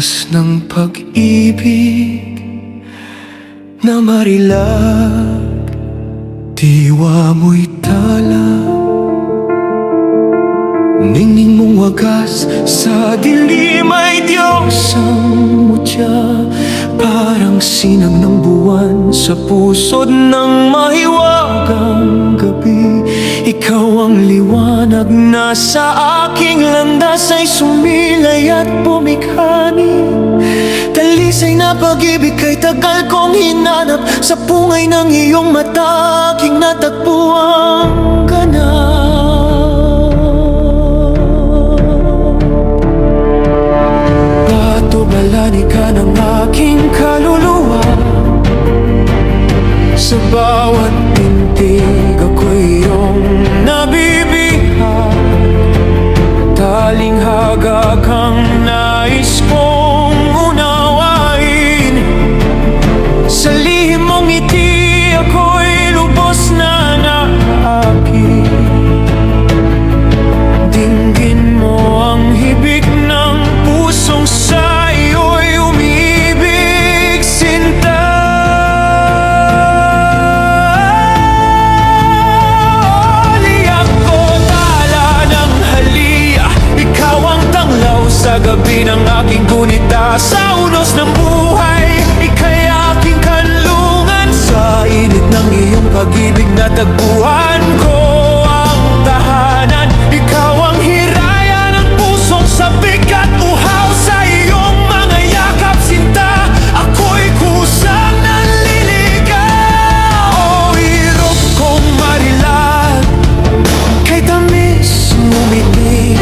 wakas ng pag-ibig na marilag, diwa mo'y tala. Ningning mong wagas sa dilim ay Diyos ang mutya, parang sinag ng buwan sa pusod ng mahiwagang gabi. Ikaw ang liwanag na sa aking landas ay sumilay at bumighani. Talisay na pag-ibig kay tagal kong hinanap, sa pungay ng iyong mata aking natagpo ang ganap. Patubalani ka ng aking kaluluwa, sa bawat tintig ako'y iyong nabibihag. Talinhaga kang nais kong unawain, sa lihim mong ngiti ako'y lubos na naakit. Dinggin mo ang hibig ng pusong sa iyo'y umibig, sinta. Liyak ko tala ng halia, ikaw ang tanglaw sa gabi ng aking gunita. Sa unos ng buhay, ika'y aking kanlungan, sa init ng iyong pag-ibig na tagpuan ko ang tahanan. Ikaw ang hiraya ng pusong sabik at uhaw, sa iyong mga yakap sinta ako'y kusang nanliligaw. O hirap kong marilag kay tamis ngumiti,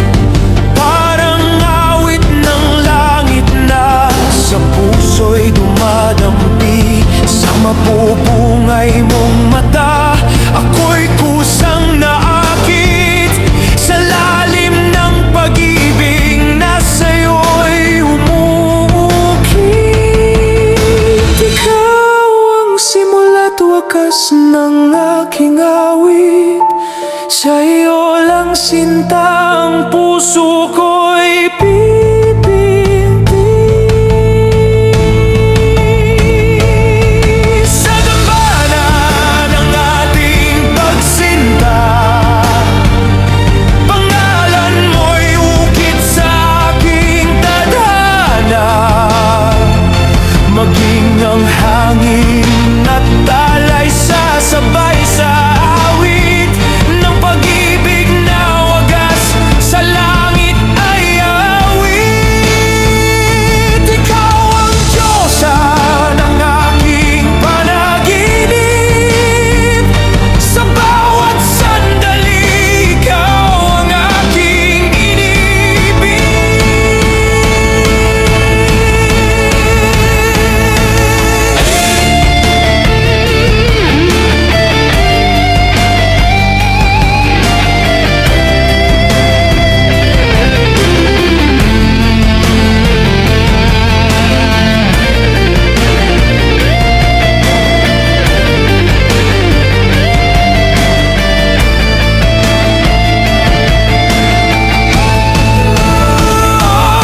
parang awit ng langit na sa puso'y dumadampi. Sa mapupungay mong mata ako'y kusang naakit, sa lalim ng pag-ibig na sa'yo'y umuukit. Ikaw ang simula't wakas ng aking awit, sa iyo lang sinta ang puso ko'y pipinti. Sa dambana ng ating pagsinta, pangalan mo'y ukit sa aking tadhana. Maging ang hangin at talay sasabay sa awit ng pag-ibig na wagas sa langit ay awit. Ikaw ang Diyosa ng aking panaginip, sa bawat sandali ikaw ang aking inibig.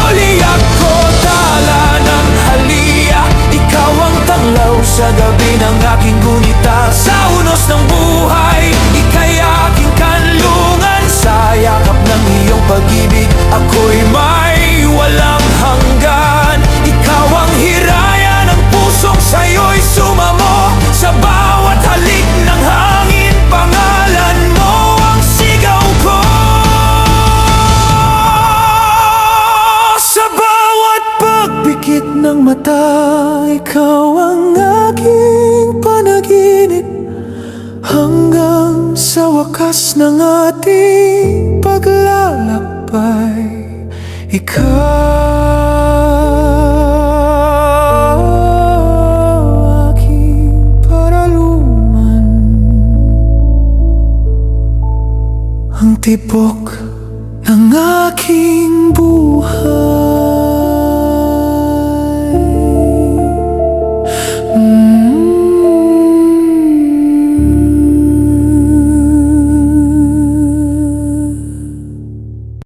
Liyak ko tala ng halia, ikaw ang tanglaw sa gabi ng aking gunita. Sa unos ng buhay, ika'y aking kanlungan, sa yakap ng iyong pag-ibig ako'y may walang hanggan. Ikaw ang hiraya ng pusong sa'yo'y sumamo, sa bawat halik ng hangin pangalan mo ang sigaw ko. Sa bawat pagpikit ng mata, ikaw ang aking panaginip, hanggang sa wakas ng ating paglalakbay. Ikaw aking paralungan, ang tibok